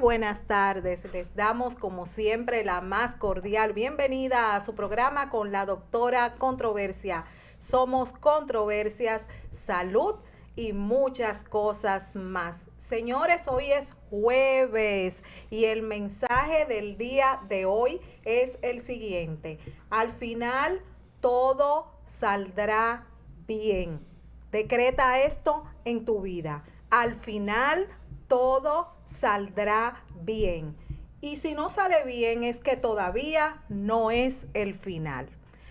buenas tardes. Les damos como siempre la más cordial bienvenida a su programa con la doctora Controversia. Somos controversias, salud y muchas cosas más. Señores, hoy es jueves y el mensaje del día de hoy es el siguiente. Al final todo saldrá bien. Decreta esto en tu vida. Al final todo saldrá bien. Y si no sale bien es que todavía no es el final.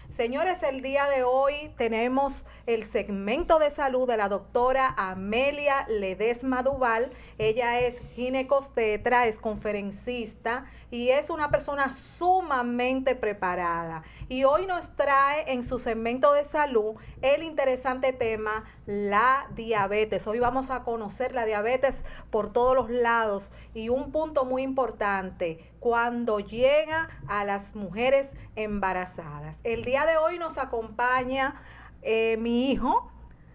Señores, el día de hoy tenemos el segmento de salud de la doctora Amelia Ledesma Duval. Ella es ginecostetra, es conferencista y es una persona sumamente preparada. Y hoy nos trae en su segmento de salud el interesante tema, la diabetes. Hoy vamos a conocer la diabetes por todos los lados y un punto muy importante, cuando llega a las mujeres embarazadas. El día de hoy nos acompaña mi hijo,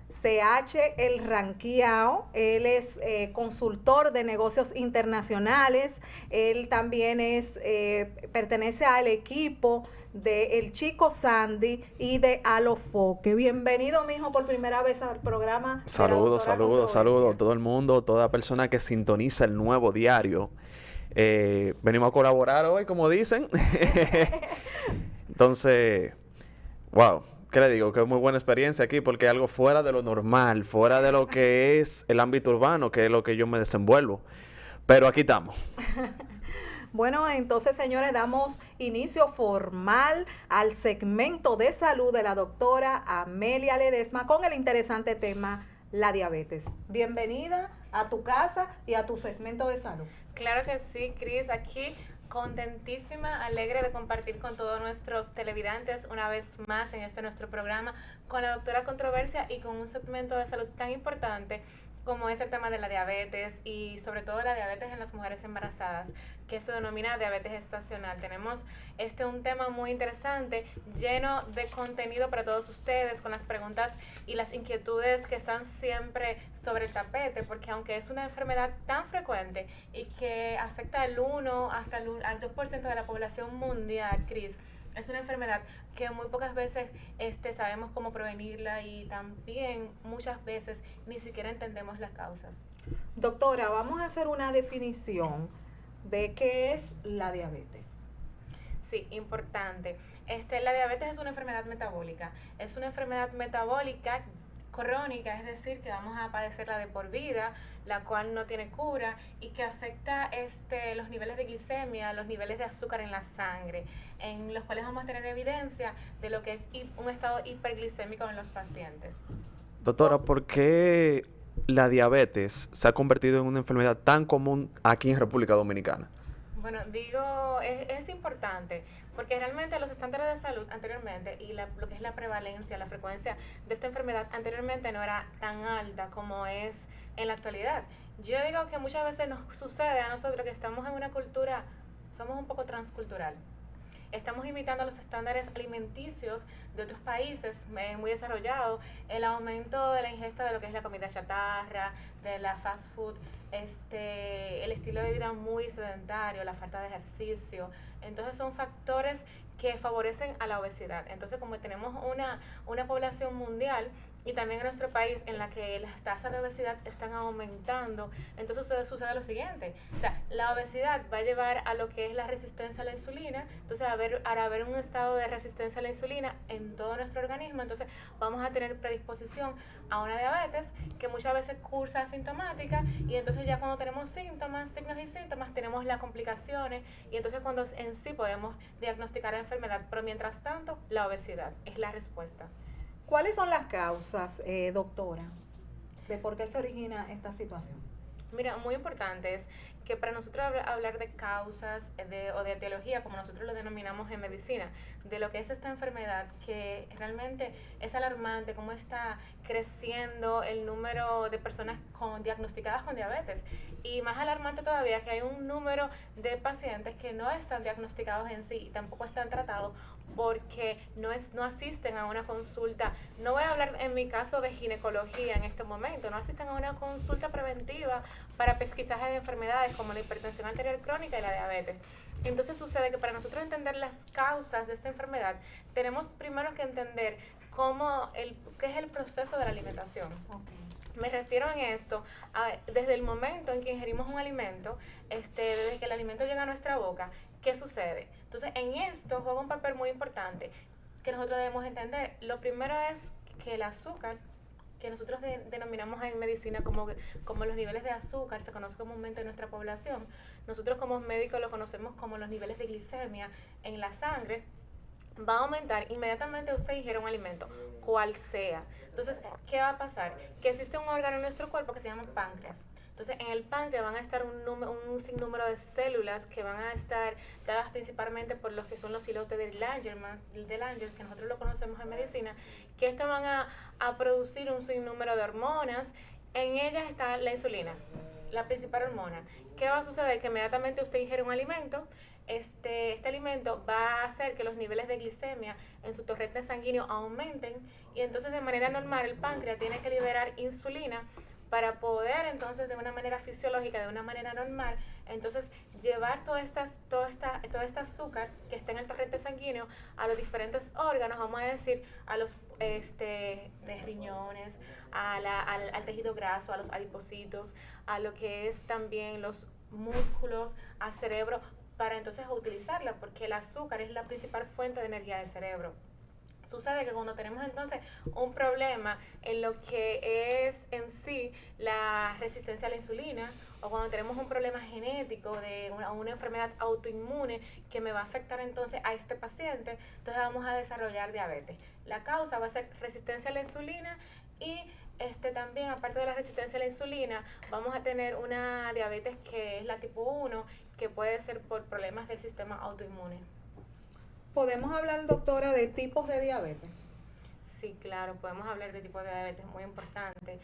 CH El Ranquiao. Él es consultor de negocios internacionales. Él también pertenece al equipo de El Chico Sandy y de Alofoque. Bienvenido, mi hijo, por primera vez al programa de la Saludos, doctora saludos, saludos a Controversia. todo el mundo, toda persona que sintoniza el nuevo diario. Venimos a colaborar hoy, como dicen. Entonces, wow, ¿qué le digo? Que es muy buena experiencia aquí porque es algo fuera de lo normal, fuera de lo que es el ámbito urbano, que es lo que yo me desenvuelvo. Pero aquí estamos. Bueno, entonces, señores, damos inicio formal al segmento de salud de la doctora Amelia Ledesma con el interesante tema, la diabetes. Bienvenida a tu casa y a tu segmento de salud. Claro que sí, Cris, aquí contentísima, alegre de compartir con todos nuestros televidentes una vez más en este nuestro programa con la doctora Controversia y con un segmento de salud tan importante como es el tema de la diabetes y sobre todo la diabetes en las mujeres embarazadas, que se denomina diabetes gestacional. Tenemos un tema muy interesante, lleno de contenido para todos ustedes, con las preguntas y las inquietudes que están siempre sobre el tapete, porque aunque es una enfermedad tan frecuente y que afecta al 1 hasta al 2% de la población mundial, Cris, es una enfermedad que muy pocas veces sabemos cómo prevenirla y también muchas veces ni siquiera entendemos las causas. Doctora, vamos a hacer una definición de qué es la diabetes. Sí, importante. La diabetes es una enfermedad metabólica. Es una enfermedad metabólica crónica, es decir, que vamos a padecerla de por vida, la cual no tiene cura y que afecta los niveles de glicemia, los niveles de azúcar en la sangre, en los cuales vamos a tener evidencia de lo que es un estado hiperglicémico en los pacientes. Doctora, ¿por qué la diabetes se ha convertido en una enfermedad tan común aquí en República Dominicana? Bueno, digo, es importante porque realmente los estándares de salud anteriormente y lo que es la prevalencia, la frecuencia de esta enfermedad anteriormente no era tan alta como es en la actualidad. Yo digo que muchas veces nos sucede a nosotros que estamos en una cultura, somos un poco transcultural. Estamos imitando los estándares alimenticios de otros países muy desarrollados, el aumento de la ingesta de lo que es la comida chatarra, de la fast food, el estilo de vida muy sedentario, la falta de ejercicio. Entonces son factores que favorecen a la obesidad. Entonces, como tenemos una población mundial y también en nuestro país en la que las tasas de obesidad están aumentando, entonces sucede lo siguiente, o sea, la obesidad va a llevar a lo que es la resistencia a la insulina, entonces al haber un estado de resistencia a la insulina en todo nuestro organismo, entonces vamos a tener predisposición a una diabetes que muchas veces cursa asintomática y entonces ya cuando tenemos síntomas, signos y síntomas, tenemos las complicaciones y entonces cuando en sí podemos diagnosticar la enfermedad, pero mientras tanto la obesidad es la respuesta. ¿Cuáles son las causas, doctora, de por qué se origina esta situación? Mira, muy importante es que para nosotros hablar de causas o de etiología, como nosotros lo denominamos en medicina, de lo que es esta enfermedad, que realmente es alarmante, cómo está creciendo el número de personas diagnosticadas con diabetes. Y más alarmante todavía que hay un número de pacientes que no están diagnosticados en sí y tampoco están tratados porque no asisten a una consulta. No voy a hablar en mi caso de ginecología en este momento, no asisten a una consulta preventiva para pesquisaje de enfermedades como la hipertensión arterial crónica y la diabetes. Entonces sucede que para nosotros entender las causas de esta enfermedad, tenemos primero que entender qué es el proceso de la alimentación. Me refiero en esto desde el momento en que ingerimos un alimento, desde que el alimento llega a nuestra boca, ¿qué sucede? Entonces, en esto juega un papel muy importante que nosotros debemos entender. Lo primero es que el azúcar, que nosotros denominamos en medicina como los niveles de azúcar, se conoce comúnmente en nuestra población. Nosotros como médicos lo conocemos como los niveles de glicemia en la sangre. Va a aumentar inmediatamente usted ingiere un alimento, cual sea. Entonces, ¿qué va a pasar? Que existe un órgano en nuestro cuerpo que se llama páncreas. Entonces, en el páncreas van a estar un sinnúmero de células que van a estar dadas principalmente por los que son los islotes de Langerhans, que nosotros lo conocemos en medicina, que estas van a producir un sinnúmero de hormonas. En ellas está la insulina, la principal hormona. ¿Qué va a suceder? Que inmediatamente usted ingiere un alimento, este alimento va a hacer que los niveles de glicemia en su torrente sanguíneo aumenten y entonces de manera normal el páncreas tiene que liberar insulina para poder entonces de una manera fisiológica, de una manera normal, entonces llevar todo este azúcar que está en el torrente sanguíneo a los diferentes órganos, vamos a decir, a los de riñones, al tejido graso, a los adipocitos, a lo que es también los músculos, al cerebro, para entonces utilizarla, porque el azúcar es la principal fuente de energía del cerebro. Sucede que cuando tenemos entonces un problema en lo que es en sí la resistencia a la insulina, o cuando tenemos un problema genético de una enfermedad autoinmune que me va a afectar entonces a este paciente, entonces vamos a desarrollar diabetes. La causa va a ser resistencia a la insulina y también, aparte de la resistencia a la insulina, vamos a tener una diabetes que es la tipo 1, que puede ser por problemas del sistema autoinmune. ¿Podemos hablar, doctora, de tipos de diabetes? Sí, claro, podemos hablar de tipos de diabetes, muy importante.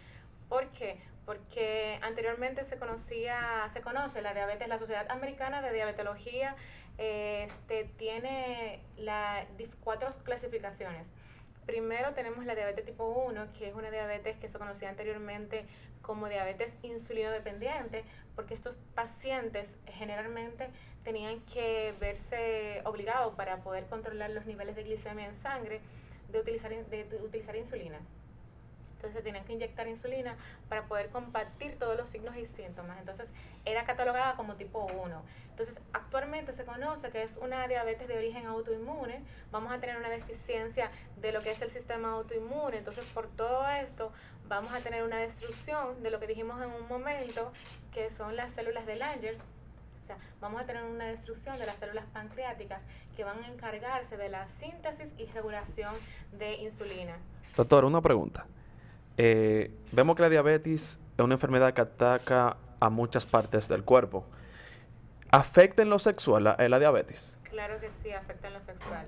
¿Por qué? Porque anteriormente se conoce la diabetes, la Sociedad Americana de Diabetología tiene 4 clasificaciones. Primero tenemos la diabetes tipo 1, que es una diabetes que se conocía anteriormente como diabetes insulino dependiente, porque estos pacientes generalmente tenían que verse obligados para poder controlar los niveles de glicemia en sangre de utilizar insulina. Entonces se tenían que inyectar insulina para poder combatir todos los signos y síntomas. Entonces era catalogada como tipo 1. Entonces actualmente se conoce que es una diabetes de origen autoinmune. Vamos a tener una deficiencia de lo que es el sistema autoinmune. Entonces por todo esto vamos a tener una destrucción de lo que dijimos en un momento, que son las células de Langerhans. O sea, vamos a tener una destrucción de las células pancreáticas que van a encargarse de la síntesis y regulación de insulina. Doctor, una pregunta. Vemos que la diabetes es una enfermedad que ataca a muchas partes del cuerpo. ¿Afecta en lo sexual la diabetes? Claro que sí, afecta en lo sexual.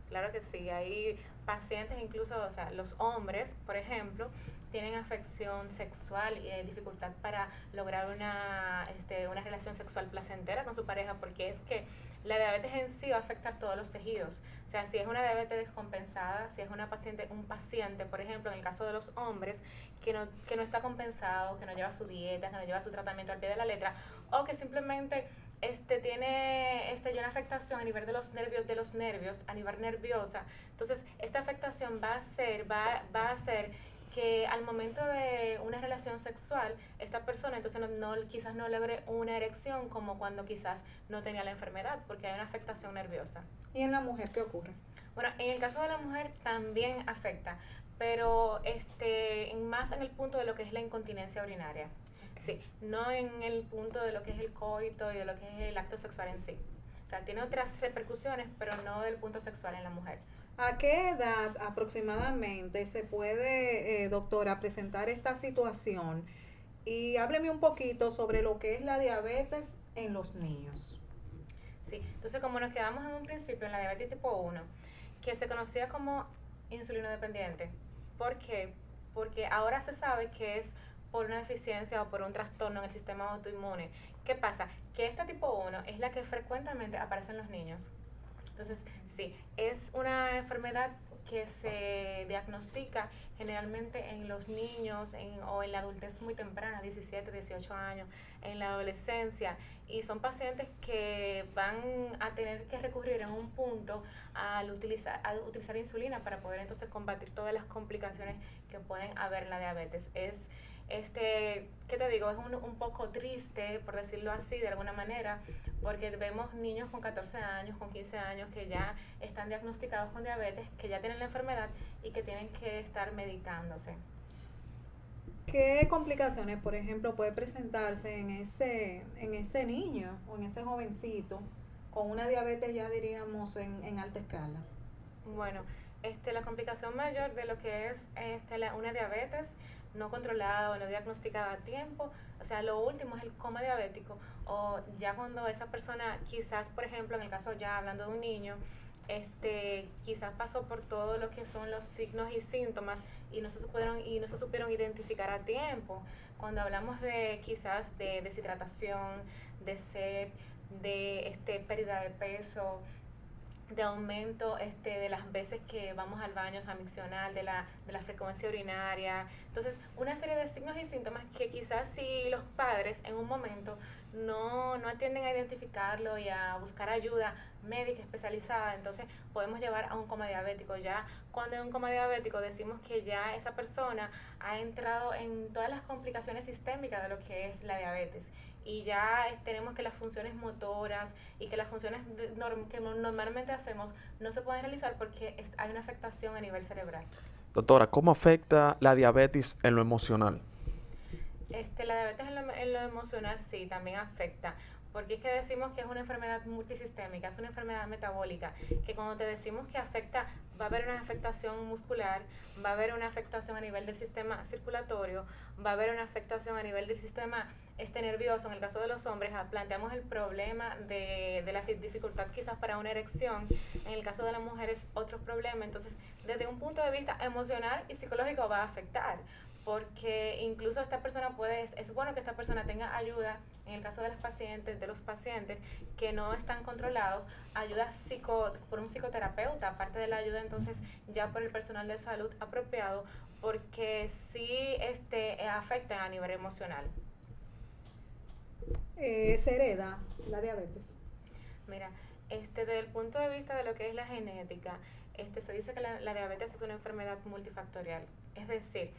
Claro que sí. Hay pacientes, incluso, o sea, los hombres, por ejemplo, tienen afección sexual y dificultad para lograr una relación sexual placentera con su pareja, porque es que la diabetes en sí va a afectar todos los tejidos. O sea, si es una diabetes descompensada, si es un paciente, por ejemplo, en el caso de los hombres, que no está compensado, que no lleva su dieta, que no lleva su tratamiento al pie de la letra, o que simplemente tiene una afectación a nivel de los nervios, a nivel nerviosa. Entonces, esta afectación va a hacer que al momento de una relación sexual, esta persona entonces quizás no logre una erección como cuando quizás no tenía la enfermedad, porque hay una afectación nerviosa. ¿Y en la mujer qué ocurre? Bueno, en el caso de la mujer también afecta, pero más en el punto de lo que es la incontinencia urinaria. Sí, no en el punto de lo que es el coito y de lo que es el acto sexual en sí. O sea, tiene otras repercusiones, pero no del punto sexual en la mujer. ¿A qué edad aproximadamente se puede, doctora, presentar esta situación? Y hábleme un poquito sobre lo que es la diabetes en los niños. Sí, entonces como nos quedamos en un principio en la diabetes tipo 1, que se conocía como insulino dependiente. ¿Por qué? Porque ahora se sabe que es por una deficiencia o por un trastorno en el sistema autoinmune. ¿Qué pasa? Que esta tipo 1 es la que frecuentemente aparece en los niños. Entonces, sí, es una enfermedad que se diagnostica generalmente en los niños o en la adultez muy temprana, 17, 18 años, en la adolescencia, y son pacientes que van a tener que recurrir en un punto al utilizar insulina para poder entonces combatir todas las complicaciones que pueden haber en la diabetes. ¿Qué te digo? Es un poco triste, por decirlo así, de alguna manera, porque vemos niños con 14 años, con 15 años que ya están diagnosticados con diabetes, que ya tienen la enfermedad y que tienen que estar medicándose. ¿Qué complicaciones, por ejemplo, puede presentarse en ese niño o en ese jovencito con una diabetes ya diríamos en alta escala? Bueno, la complicación mayor de lo que es una diabetes no controlada o no diagnosticada a tiempo, o sea, lo último es el coma diabético, o ya cuando esa persona quizás, por ejemplo, en el caso ya hablando de un niño, quizás pasó por todo lo que son los signos y síntomas y no se supieron identificar a tiempo. Cuando hablamos de quizás de deshidratación, de sed, de pérdida de peso, de aumento de las veces que vamos al baño, o sea, miccional, de la frecuencia urinaria. Entonces, una serie de signos y síntomas que quizás si los padres en un momento no atienden a identificarlo y a buscar ayuda médica especializada, entonces podemos llevar a un coma diabético. Ya cuando hay un coma diabético decimos que ya esa persona ha entrado en todas las complicaciones sistémicas de lo que es la diabetes, y ya tenemos que las funciones motoras y que las funciones que normalmente hacemos no se pueden realizar porque hay una afectación a nivel cerebral. Doctora, ¿cómo afecta la diabetes en lo emocional? La diabetes en lo emocional sí, también afecta, porque es que decimos que es una enfermedad multisistémica, es una enfermedad metabólica, que cuando te decimos que afecta, va a haber una afectación muscular, va a haber una afectación a nivel del sistema circulatorio, va a haber una afectación a nivel del sistema nervioso. En el caso de los hombres planteamos el problema de la dificultad quizás para una erección, en el caso de las mujeres otros problemas. Entonces, desde un punto de vista emocional y psicológico va a afectar, porque incluso es bueno que esta persona tenga ayuda, en el caso de los pacientes que no están controlados, ayuda por un psicoterapeuta, aparte de la ayuda entonces ya por el personal de salud apropiado, porque sí afecta a nivel emocional. ¿Se hereda la diabetes? Mira, desde el punto de vista de lo que es la genética, se dice que la diabetes es una enfermedad multifactorial. Es decir,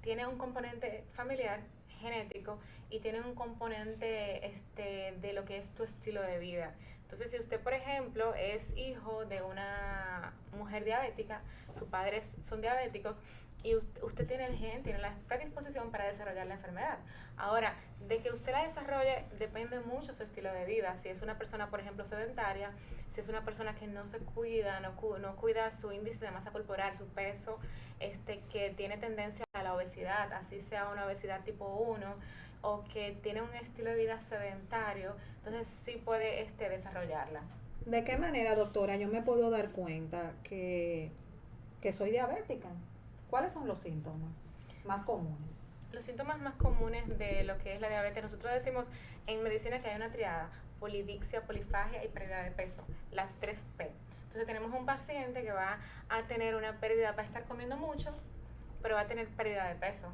tiene un componente familiar, genético, y tiene un componente de lo que es tu estilo de vida. Entonces, si usted, por ejemplo, es hijo de una mujer diabética, sus padres son diabéticos, y usted tiene el gen, tiene la predisposición para desarrollar la enfermedad. Ahora, de que usted la desarrolle depende mucho su estilo de vida. Si es una persona, por ejemplo, sedentaria, si es una persona que no se cuida, no cuida su índice de masa corporal, su peso, que tiene tendencia a la obesidad, así sea una obesidad tipo 1, o que tiene un estilo de vida sedentario, entonces sí puede desarrollarla. ¿De qué manera, doctora, yo me puedo dar cuenta que soy diabética? ¿Cuáles son los síntomas más comunes? Los síntomas más comunes de lo que es la diabetes, nosotros decimos en medicina que hay una triada: polidixia, polifagia y pérdida de peso, las 3P. Entonces tenemos un paciente que va a tener una pérdida, va a estar comiendo mucho, pero va a tener pérdida de peso.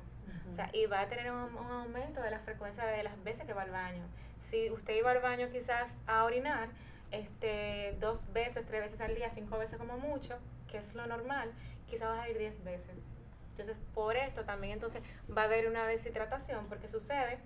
O sea, y va a tener un aumento de la frecuencia de las veces que va al baño. Si usted iba al baño quizás a orinar 2 veces, 3 veces al día, 5 veces como mucho, que es lo normal, quizás vas a ir 10 veces. Entonces, por esto también entonces va a haber una deshidratación, porque sucede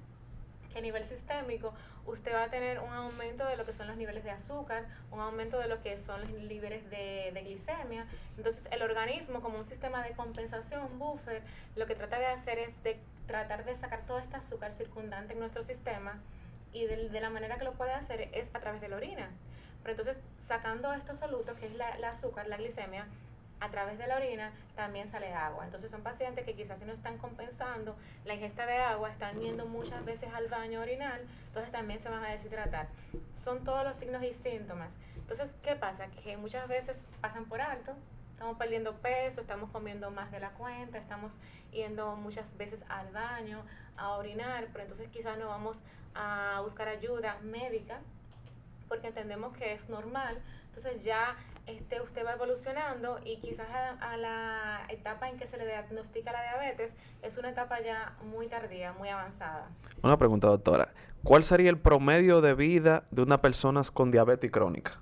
que a nivel sistémico usted va a tener un aumento de lo que son los niveles de azúcar, un aumento de lo que son los niveles de glicemia. Entonces el organismo, como un sistema de compensación, un buffer, lo que trata de hacer es de tratar de sacar todo este azúcar circundante en nuestro sistema, y de la manera que lo puede hacer es a través de la orina. Pero entonces, sacando estos solutos, que es el azúcar, la glicemia, a través de la orina también sale agua. Entonces son pacientes que quizás si no están compensando la ingesta de agua, están yendo muchas veces al baño a orinar, entonces también se van a deshidratar. Son todos los signos y síntomas. Entonces, ¿qué pasa? Que muchas veces pasan por alto, estamos perdiendo peso, estamos comiendo más de la cuenta, estamos yendo muchas veces al baño a orinar, pero entonces quizás no vamos a buscar ayuda médica porque entendemos que es normal. Entonces ya usted va evolucionando y quizás a la etapa en que se le diagnostica la diabetes es una etapa ya muy tardía, muy avanzada. Una pregunta, doctora. ¿Cuál sería el promedio de vida de una persona con diabetes crónica?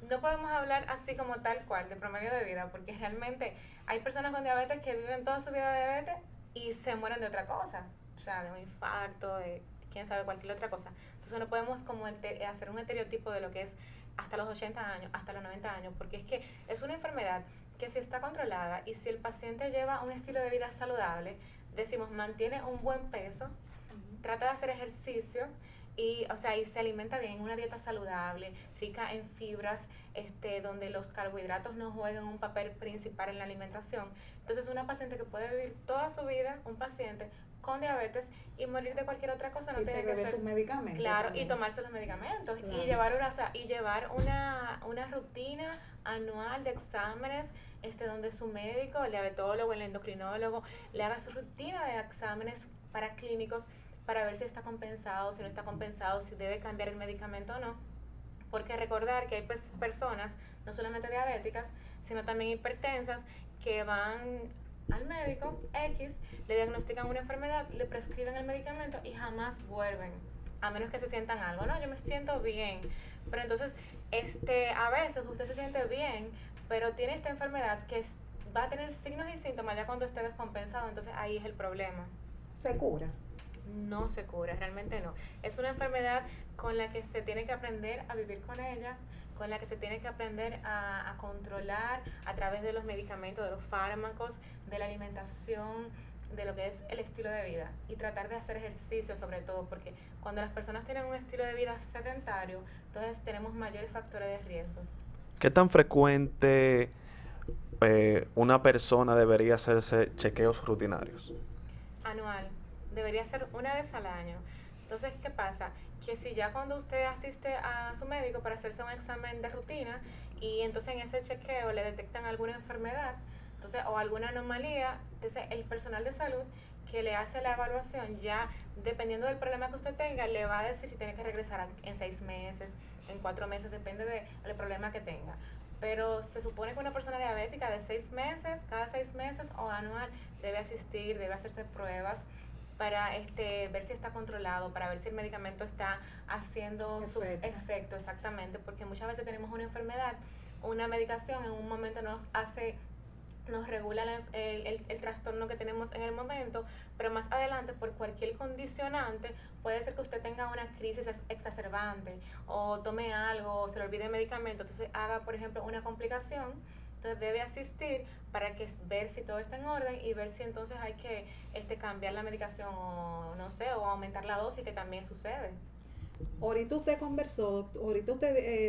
No podemos hablar así como tal cual de promedio de vida, porque realmente hay personas con diabetes que viven toda su vida de diabetes y se mueren de otra cosa, o sea, de un infarto, de quién sabe cualquier otra cosa. Entonces no podemos como hacer un estereotipo de lo que es hasta los 80 años, hasta los 90 años, porque es que es una enfermedad que si está controlada y si el paciente lleva un estilo de vida saludable, decimos mantiene un buen peso, trata de hacer ejercicio y, o sea, y se alimenta bien, una dieta saludable, rica en fibras, donde los carbohidratos no jueguen un papel principal en la alimentación. Entonces, una paciente que puede vivir toda su vida, un paciente con diabetes y morir de cualquier otra cosa, no y tiene se que bebe ser sus medicamentos claro también. y tomarse los medicamentos Claro. y llevar una rutina anual de exámenes, donde su médico, el diabetólogo, el endocrinólogo le haga su rutina de exámenes para clínicos para ver si está compensado, si no está compensado, si debe cambiar el medicamento o no. Porque recordar que hay personas, no solamente diabéticas, sino también hipertensas, que van al médico X, le diagnostican una enfermedad, le prescriben el medicamento y jamás vuelven, a menos que se sientan algo. No, yo me siento bien. Pero entonces, a veces usted se siente bien, pero tiene esta enfermedad que va a tener signos y síntomas ya cuando esté descompensado, entonces ahí es el problema. ¿Se cura? No se cura, realmente no. Es una enfermedad con la que se tiene que aprender a vivir con ella, con la que se tiene que aprender a controlar a través de los medicamentos, de los fármacos, de la alimentación, de lo que es el estilo de vida y tratar de hacer ejercicio sobre todo, porque cuando las personas tienen un estilo de vida sedentario, entonces tenemos mayores factores de riesgos. ¿Qué tan frecuente una persona debería hacerse chequeos rutinarios? Anual, debería ser una vez al año. Entonces, ¿qué pasa? Que si ya cuando usted asiste a su médico para hacerse un examen de rutina y entonces en ese chequeo le detectan alguna enfermedad, entonces, o alguna anomalía, entonces el personal de salud que le hace la evaluación ya, dependiendo del problema que usted tenga, le va a decir si tiene que regresar en 6 meses, en 4 meses, depende del problema que tenga. Pero se supone que una persona diabética de 6 meses, cada 6 meses o anual, debe asistir, debe hacerse pruebas para ver si está controlado, para ver si el medicamento está haciendo su efecto exactamente, porque muchas veces tenemos una enfermedad, una medicación en un momento nos regula el trastorno que tenemos en el momento, pero más adelante por cualquier condicionante puede ser que usted tenga una crisis exacerbante o tome algo o se le olvide el medicamento, entonces haga por ejemplo una complicación. Entonces debe asistir para ver si todo está en orden y ver si entonces hay que cambiar la medicación o no sé, o aumentar la dosis, que también sucede. Ahorita usted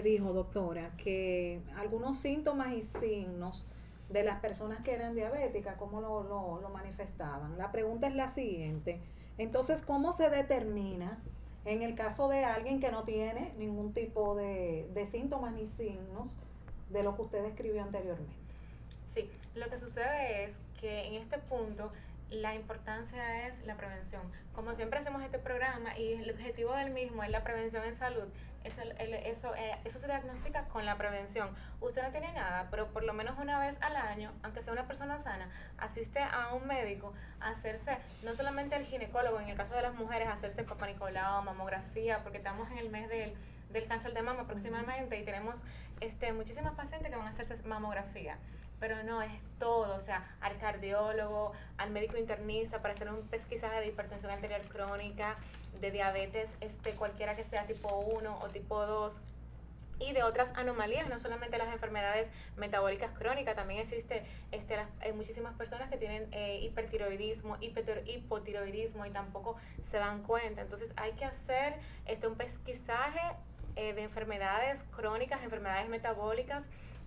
dijo, doctora, que algunos síntomas y signos de las personas que eran diabéticas, cómo lo manifestaban. La pregunta es la siguiente. Entonces, ¿cómo se determina en el caso de alguien que no tiene ningún tipo de síntomas ni signos de lo que usted describió anteriormente? Sí, lo que sucede es que en este punto la importancia es la prevención. Como siempre hacemos este programa y el objetivo del mismo es la prevención en salud, eso se diagnostica con la prevención. Usted no tiene nada, pero por lo menos una vez al año, aunque sea una persona sana, asiste a un médico a hacerse, no solamente al ginecólogo, en el caso de las mujeres, hacerse Papa Nicolau, mamografía, porque estamos en el mes del cáncer de mama próximamente y tenemos muchísimas pacientes que van a hacerse mamografía. Pero no, es todo, o sea, al cardiólogo, al médico internista para hacer un pesquisaje de hipertensión arterial crónica, de diabetes, cualquiera que sea tipo 1 o tipo 2 y de otras anomalías, no solamente las enfermedades metabólicas crónicas, también existe muchísimas personas que tienen hipertiroidismo, hipotiroidismo y tampoco se dan cuenta. Entonces hay que hacer un pesquisaje de enfermedades crónicas, enfermedades metabólicas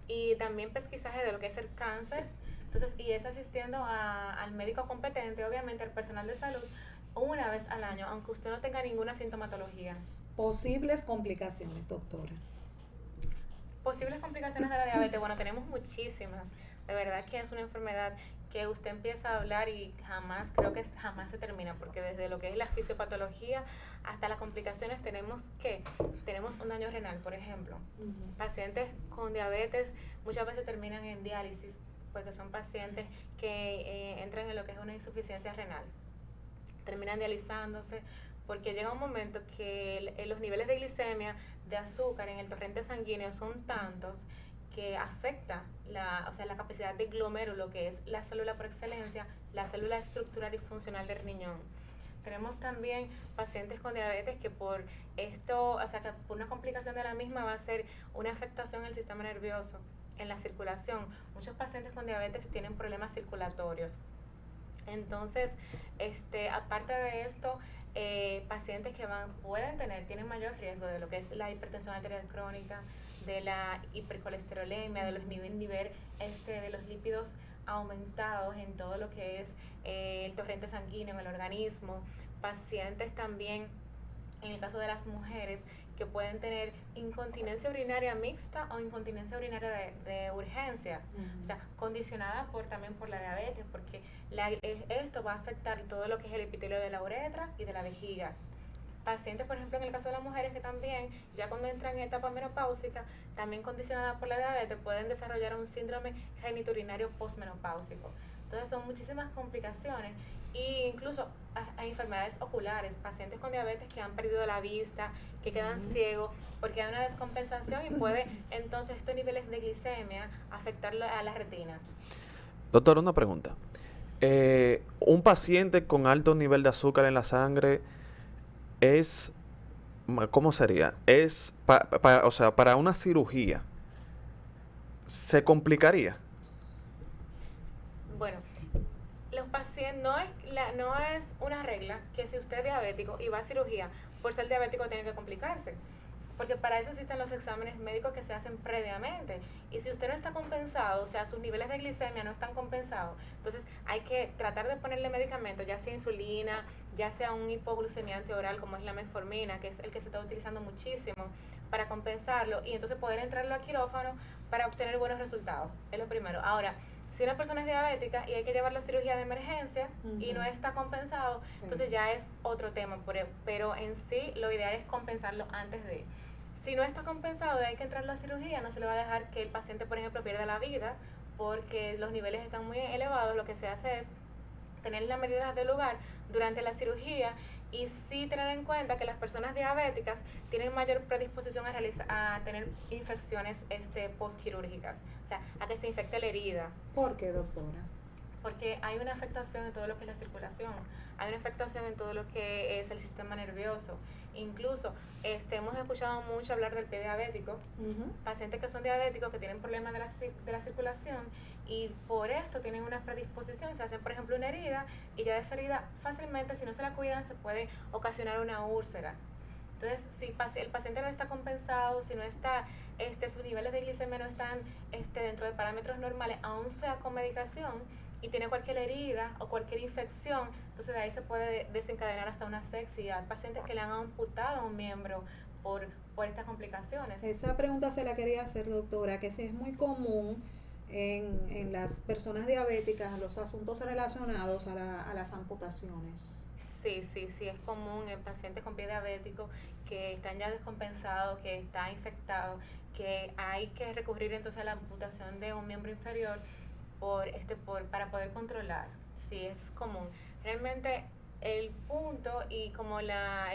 y también pesquisaje de lo que es el cáncer. Entonces, y es asistiendo al médico competente, obviamente al personal de salud, una vez al año, aunque usted no tenga ninguna sintomatología. Posibles complicaciones, doctora. posibles complicaciones de la diabetes, bueno, tenemos muchísimas. De verdad que es una enfermedad que usted empieza a hablar y jamás, creo que jamás se termina, porque desde lo que es la fisiopatología hasta las complicaciones tenemos un daño renal, por ejemplo. Pacientes con diabetes muchas veces terminan en diálisis, porque son pacientes que entran en lo que es una insuficiencia renal. Terminan dializándose porque llega un momento que los niveles de glicemia, de azúcar en el torrente sanguíneo son tantos que afecta la capacidad de glomérulo, que es la célula por excelencia, la célula estructural y funcional del riñón. Tenemos también pacientes con diabetes que por esto, que por una complicación de la misma va a ser una afectación al sistema nervioso, en la circulación. Muchos pacientes con diabetes tienen problemas circulatorios. Entonces, aparte de esto, pacientes que tienen mayor riesgo de lo que es la hipertensión arterial crónica, de la hipercolesterolemia, de los niveles de los lípidos aumentados en todo lo que es el torrente sanguíneo en el organismo. Pacientes también, en el caso de las mujeres, que pueden tener incontinencia urinaria mixta o incontinencia urinaria de urgencia, condicionada también por la diabetes, porque esto va a afectar todo lo que es el epitelio de la uretra y de la vejiga. Pacientes, por ejemplo, en el caso de las mujeres que también, ya cuando entran en etapa menopáusica, también condicionadas por la diabetes, pueden desarrollar un síndrome genitourinario postmenopáusico. Entonces son muchísimas complicaciones e incluso hay enfermedades oculares, pacientes con diabetes que han perdido la vista, que quedan ciegos porque hay una descompensación y puede entonces estos niveles de glicemia afectar a la retina. Doctor, una pregunta. Un paciente con alto nivel de azúcar en la sangre ¿cómo sería? Para una cirugía, ¿se complicaría? Bueno, los pacientes, no es una regla que si usted es diabético y va a cirugía, por ser diabético tiene que complicarse, porque para eso existen los exámenes médicos que se hacen previamente, y si usted no está compensado, sus niveles de glicemia no están compensados, entonces hay que tratar de ponerle medicamentos, ya sea insulina, ya sea un hipoglucemiante oral como es la metformina, que es el que se está utilizando muchísimo para compensarlo, y entonces poder entrarlo a quirófano para obtener buenos resultados, es lo primero. Ahora, si una persona es diabética y hay que llevarlo a cirugía de emergencia y no está compensado, entonces ya es otro tema, pero en sí lo ideal es compensarlo antes de. Si no está compensado y hay que entrar a la cirugía, no se le va a dejar que el paciente, por ejemplo, pierda la vida porque los niveles están muy elevados. Lo que se hace es tener las medidas de lugar durante la cirugía y sí tener en cuenta que las personas diabéticas tienen mayor predisposición a tener infecciones postquirúrgicas, a que se infecte la herida. ¿Por qué, doctora? Porque hay una afectación en todo lo que es la circulación, hay una afectación en todo lo que es el sistema nervioso. Incluso hemos escuchado mucho hablar del pie diabético, pacientes que son diabéticos, que tienen problemas de la circulación y por esto tienen una predisposición, se hacen por ejemplo una herida y ya de esa herida fácilmente, si no se la cuidan, se puede ocasionar una úlcera. Entonces, si el paciente no está compensado, si no está, sus niveles de glicemia no están dentro de parámetros normales, aún sea con medicación, y tiene cualquier herida o cualquier infección, entonces de ahí se puede desencadenar hasta una sepsia. Hay pacientes que le han amputado un miembro por estas complicaciones. Esa pregunta se la quería hacer, doctora, que si es muy común en las personas diabéticas los asuntos relacionados a las amputaciones. Sí, es común en pacientes con pie diabético que están ya descompensados, que está infectado, que hay que recurrir entonces a la amputación de un miembro inferior para poder controlar. Sí, es común. Realmente el punto el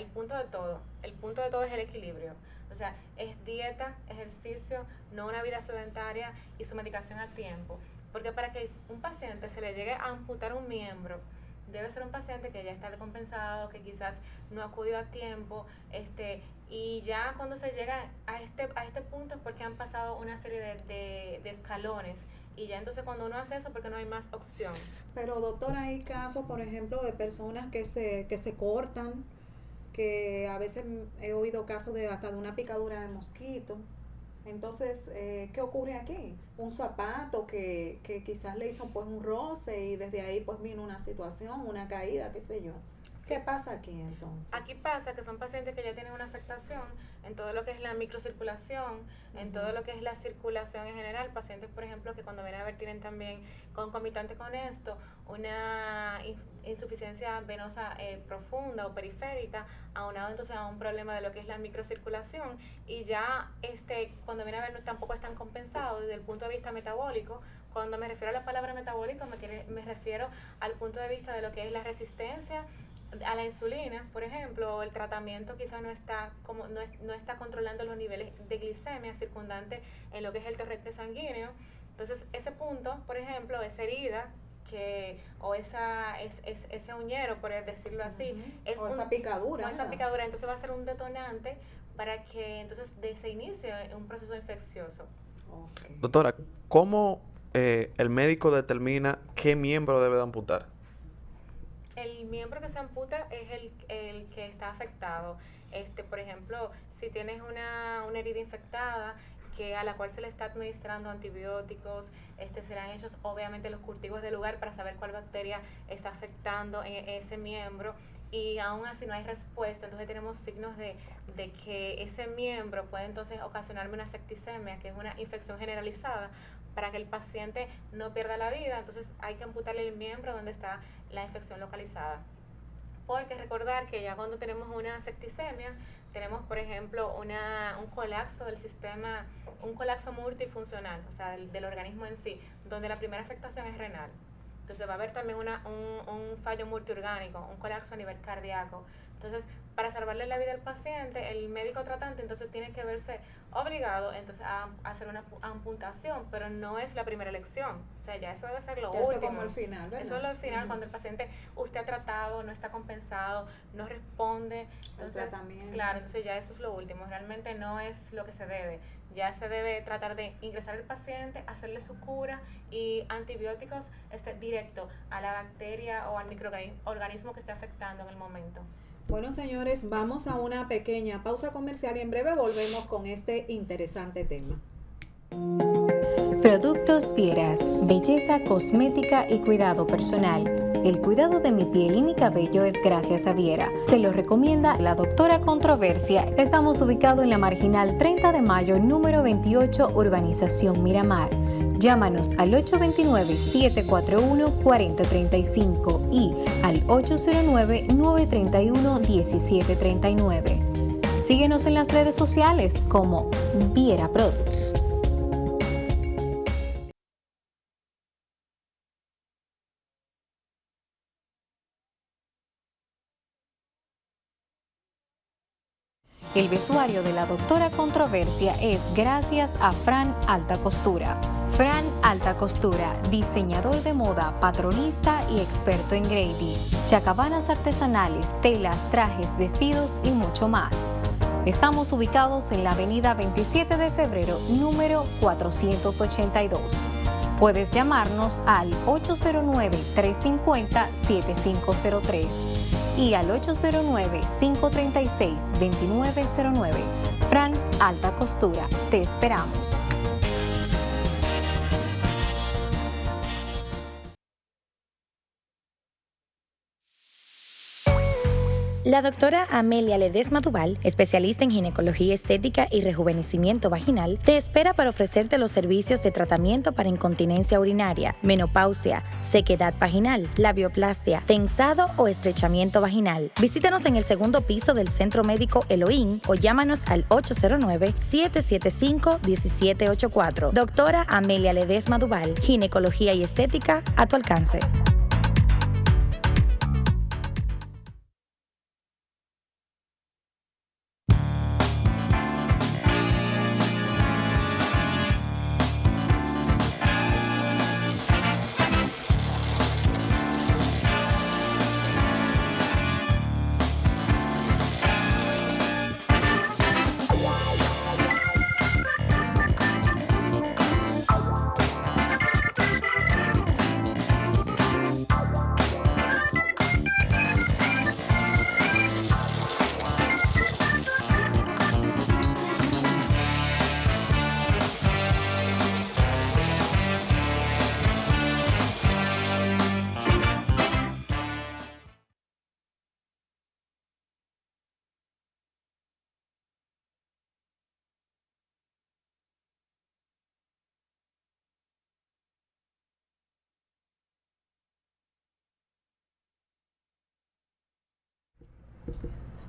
punto de todo es el equilibrio. O sea, es dieta, ejercicio, no una vida sedentaria y su medicación a tiempo. Porque para que un paciente se le llegue a amputar un miembro, debe ser un paciente que ya está descompensado, que quizás no acudió a tiempo, y ya cuando se llega a este punto es porque han pasado una serie de escalones, y ya entonces cuando uno hace eso porque no hay más opción. Pero doctora, hay casos, por ejemplo, de personas que se cortan, que a veces he oído casos de hasta de una picadura de mosquito. Entonces, ¿qué ocurre aquí? Un zapato que quizás le hizo pues un roce y desde ahí pues vino una situación, una caída, qué sé yo. ¿Qué pasa aquí entonces? Aquí pasa que son pacientes que ya tienen una afectación en todo lo que es la microcirculación, en todo lo que es la circulación en general. Pacientes, por ejemplo, que cuando vienen a ver tienen también concomitante con esto una insuficiencia venosa profunda o periférica, aunado entonces a un problema de lo que es la microcirculación, y ya cuando vienen a ver tampoco están compensados desde el punto de vista metabólico. Cuando me refiero a la palabra metabólico me refiero al punto de vista de lo que es la resistencia a la insulina, por ejemplo, el tratamiento quizás no está controlando los niveles de glicemia circundante en lo que es el torrente sanguíneo. Entonces, ese punto, por ejemplo, esa herida o ese uñero, por decirlo así, esa picadura. Esa picadura, entonces va a ser un detonante para que entonces se inicie un proceso infeccioso. Okay. Doctora, ¿cómo el médico determina qué miembro debe de amputar? El miembro que se amputa es el que está afectado. Por ejemplo, si tienes una herida infectada a la cual se le está administrando antibióticos, serán hechos obviamente los cultivos del lugar para saber cuál bacteria está afectando en ese miembro, y aún así no hay respuesta. Entonces tenemos signos de que ese miembro puede entonces ocasionarme una septicemia, que es una infección generalizada. Para que el paciente no pierda la vida, entonces hay que amputarle el miembro donde está la infección localizada. Porque recordar que ya cuando tenemos una septicemia, tenemos, por ejemplo, un colapso del sistema, un colapso multifuncional, o sea, del organismo en sí, donde la primera afectación es renal. Entonces va a haber también un fallo multiorgánico, un colapso a nivel cardíaco. Entonces, para salvarle la vida al paciente, el médico tratante entonces tiene que verse obligado entonces a hacer una amputación, pero no es la primera elección. O sea, ya eso debe ser lo último. Eso como el final, ¿verdad? Eso es lo final, cuando el paciente usted ha tratado, no está compensado, no responde. Entonces, el tratamiento. Claro, entonces ya eso es lo último. Realmente no es lo que se debe. Ya se debe tratar de ingresar al paciente, hacerle su cura y antibióticos directo a la bacteria o al microorganismo que esté afectando en el momento. Bueno, señores, vamos a una pequeña pausa comercial y en breve volvemos con este interesante tema. Productos Fieras, belleza cosmética y cuidado personal. El cuidado de mi piel y mi cabello es gracias a Viera. Se lo recomienda la doctora Controversia. Estamos ubicados en la Marginal 30 de Mayo, número 28, Urbanización Miramar. Llámanos al 829-741-4035 y al 809-931-1739. Síguenos en las redes sociales como Viera Products. El vestuario de la doctora Controversia es gracias a Fran Alta Costura. Fran Alta Costura, diseñador de moda, patronista y experto en grading, chacabanas artesanales, telas, trajes, vestidos y mucho más. Estamos ubicados en la avenida 27 de febrero, número 482. Puedes llamarnos al 809-350-7503 y al 809-536-2909. Fran Alta Costura, te esperamos. La doctora Amelia Ledesma Duval, especialista en ginecología estética y rejuvenecimiento vaginal, te espera para ofrecerte los servicios de tratamiento para incontinencia urinaria, menopausia, sequedad vaginal, labioplastia, tensado o estrechamiento vaginal. Visítanos en el segundo piso del Centro Médico Elohim o llámanos al 809-775-1784. Doctora Amelia Ledesma Duval, ginecología y estética a tu alcance.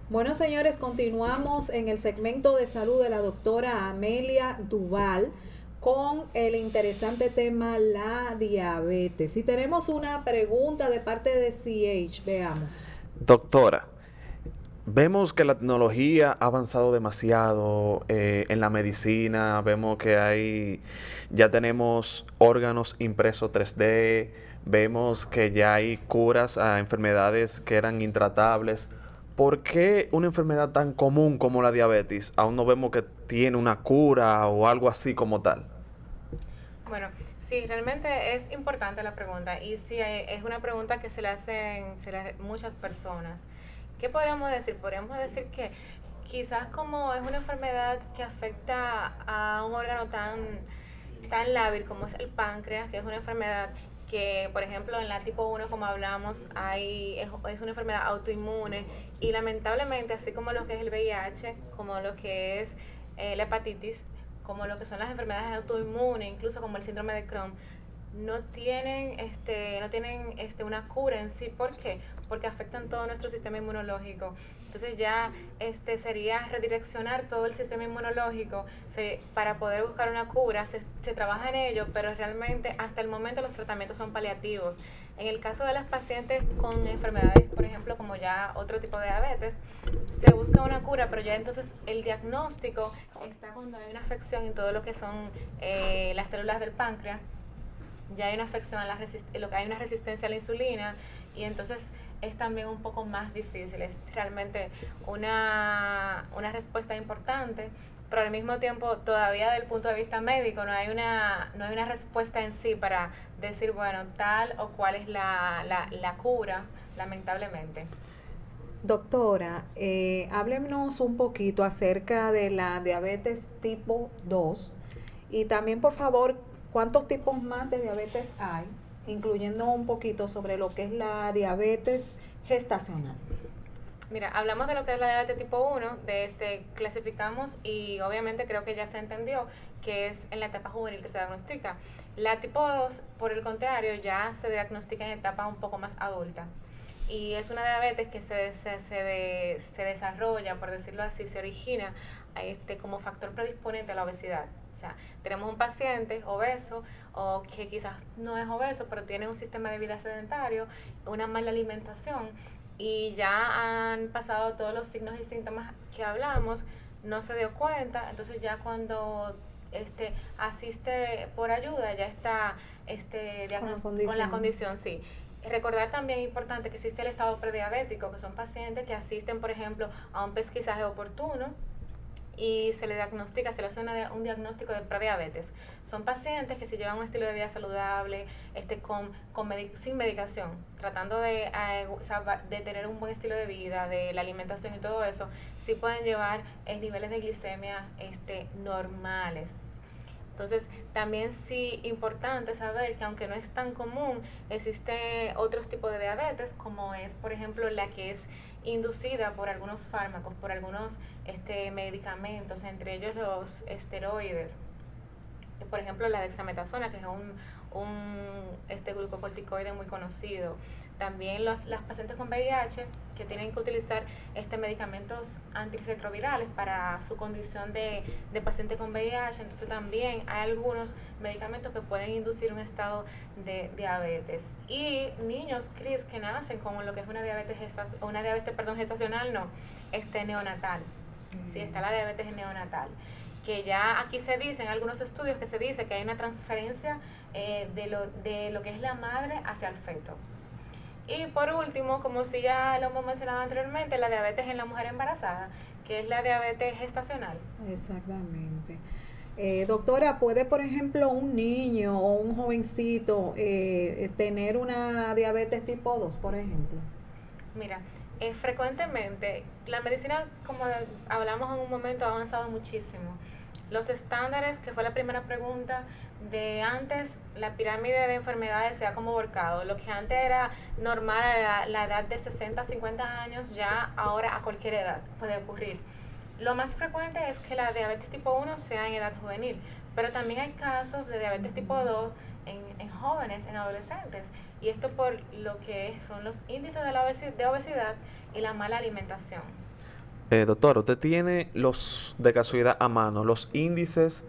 Bueno, señores, continuamos en el segmento de salud de la doctora Amelia Duval con el interesante tema la diabetes. Y tenemos una pregunta de parte de CH, veamos. Doctora, vemos que la tecnología ha avanzado demasiado en la medicina, vemos que ya tenemos órganos impresos 3D, vemos que ya hay curas a enfermedades que eran intratables. ¿Por qué una enfermedad tan común como la diabetes aún no vemos que tiene una cura o algo así como tal? Bueno, sí, realmente es importante la pregunta y sí, es una pregunta que se le hacen muchas personas. ¿Qué podríamos decir? Podríamos decir que quizás como es una enfermedad que afecta a un órgano tan lábil como es el páncreas, que es una enfermedad que, por ejemplo, en la tipo 1, como hablamos, es una enfermedad autoinmune y lamentablemente, así como lo que es el VIH, como lo que es la hepatitis, como lo que son las enfermedades autoinmunes, incluso como el síndrome de Crohn, no tienen una cura en sí. ¿Por qué? Porque afectan todo nuestro sistema inmunológico. Entonces ya sería redireccionar todo el sistema inmunológico para poder buscar una cura. Se trabaja en ello, pero realmente hasta el momento los tratamientos son paliativos. En el caso de las pacientes con enfermedades, por ejemplo, como ya otro tipo de diabetes, se busca una cura, pero ya entonces el diagnóstico está cuando hay una afección en todo lo que son las células del páncreas. Ya hay una afección hay una resistencia a la insulina y entonces es también un poco más difícil, es realmente una respuesta importante, pero al mismo tiempo todavía desde el punto de vista médico no hay una respuesta en sí para decir, bueno, tal o cual es la cura, lamentablemente. Doctora, háblenos un poquito acerca de la diabetes tipo 2 y también, por favor, cuántos tipos más de diabetes hay, incluyendo un poquito sobre lo que es la diabetes gestacional. Mira, hablamos de lo que es la diabetes tipo 1, clasificamos y obviamente creo que ya se entendió que es en la etapa juvenil que se diagnostica. La tipo 2, por el contrario, ya se diagnostica en etapa un poco más adulta. Y es una diabetes que se desarrolla, por decirlo así, se origina como factor predisponente a la obesidad. O sea, tenemos un paciente obeso o que quizás no es obeso, pero tiene un sistema de vida sedentario, una mala alimentación y ya han pasado todos los signos y síntomas que hablamos, no se dio cuenta, entonces ya cuando asiste por ayuda ya está con la condición, sí. Recordar también importante que existe el estado prediabético, que son pacientes que asisten, por ejemplo, a un pesquisaje oportuno y se le hace un diagnóstico de prediabetes. Son pacientes que se llevan un estilo de vida saludable, sin medicación, tratando de tener un buen estilo de vida, de la alimentación y todo eso, sí pueden llevar niveles de glicemia normales. Entonces, también sí importante saber que aunque no es tan común, existe otros tipos de diabetes, como es, por ejemplo, la que es inducida por algunos fármacos, por algunos medicamentos, entre ellos los esteroides. Por ejemplo, la dexametasona, que es un glucocorticoide muy conocido. También las pacientes con VIH que tienen que utilizar medicamentos antirretrovirales para su condición de paciente con VIH. Entonces también hay algunos medicamentos que pueden inducir un estado de diabetes. Y niños, Cris, que nacen con lo que es una diabetes gestacional, neonatal. Sí, está la diabetes neonatal, que ya aquí se dice, en algunos estudios que se dice que hay una transferencia de lo que es la madre hacia el feto. Y por último, como si ya lo hemos mencionado anteriormente, la diabetes en la mujer embarazada, que es la diabetes gestacional. Exactamente. Doctora, ¿puede, por ejemplo, un niño o un jovencito tener una diabetes tipo 2, por ejemplo? Mira, frecuentemente la medicina, como hablamos en un momento, ha avanzado muchísimo. Los estándares, que fue la primera pregunta, de antes la pirámide de enfermedades se ha como volcado. Lo que antes era normal a la edad de 60, 50 años, ya ahora a cualquier edad puede ocurrir. Lo más frecuente es que la diabetes tipo 1 sea en edad juvenil, Pero también hay casos de diabetes tipo 2 en jóvenes, en adolescentes, y esto por lo que son los índices de de obesidad y la mala alimentación. Doctor, ¿usted tiene de casualidad a mano los índices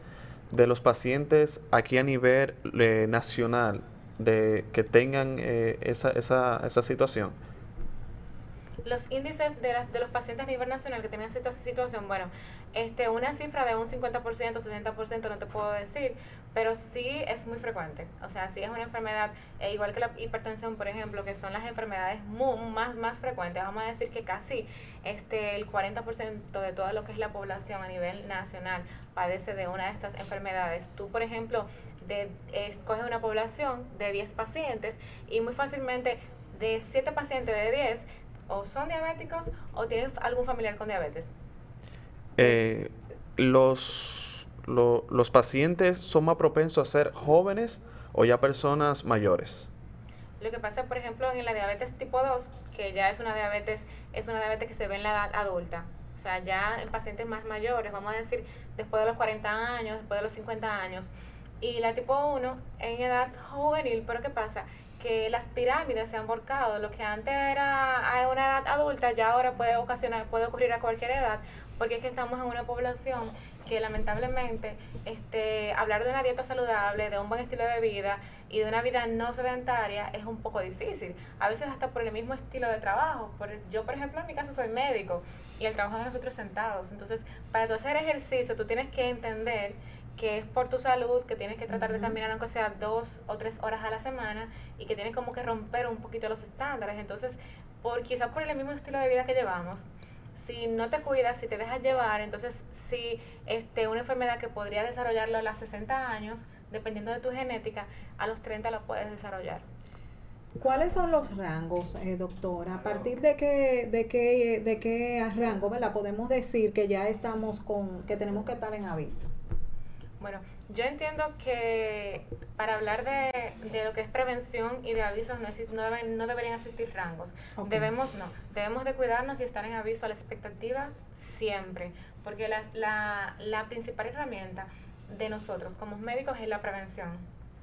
de los pacientes aquí a nivel nacional de que tengan esa situación? Los índices de los pacientes a nivel nacional que tienen esta situación, bueno, una cifra de un 50%, 60% no te puedo decir, pero sí es muy frecuente. O sea, sí es una enfermedad, igual que la hipertensión, por ejemplo, que son las enfermedades más frecuentes. Vamos a decir que casi el 40% de toda lo que es la población a nivel nacional padece de una de estas enfermedades. Tú, por ejemplo, escoges una población de 10 pacientes y muy fácilmente de 7 pacientes de 10 o son diabéticos o tienen algún familiar con diabetes. Eh, los pacientes son más propensos a ser jóvenes o ya personas mayores. Lo que pasa, por ejemplo, en la diabetes tipo 2, que ya es una diabetes que se ve en la edad adulta. O sea, ya en pacientes más mayores, vamos a decir, después de los 40 años, después de los 50 años. Y la tipo 1 en edad juvenil, pero ¿qué pasa? Que las pirámides se han volcado. Lo que antes era a una edad adulta, ya ahora puede ocurrir a cualquier edad, porque es que estamos en una población que lamentablemente hablar de una dieta saludable, de un buen estilo de vida y de una vida no sedentaria es un poco difícil. A veces hasta por el mismo estilo de trabajo. Yo, por ejemplo, en mi caso soy médico y el trabajo de nosotros sentados. Entonces, para tú hacer ejercicio, tú tienes que entender que es por tu salud, que tienes que tratar de caminar aunque sea 2 o 3 horas a la semana y que tienes como que romper un poquito los estándares. Entonces, quizás por el mismo estilo de vida que llevamos, si no te cuidas, si te dejas llevar, entonces si una enfermedad que podría desarrollarla a los 60 años, dependiendo de tu genética, a los 30 la puedes desarrollar. ¿Cuáles son los rangos, doctora? ¿A partir de qué rango, ¿verdad? Podemos decir que ya estamos que tenemos que estar en aviso. Bueno, yo entiendo que para hablar de lo que es prevención y de avisos no deberían existir rangos. Okay. Debemos de cuidarnos y estar en aviso a la expectativa siempre, porque la principal herramienta de nosotros como médicos es la prevención.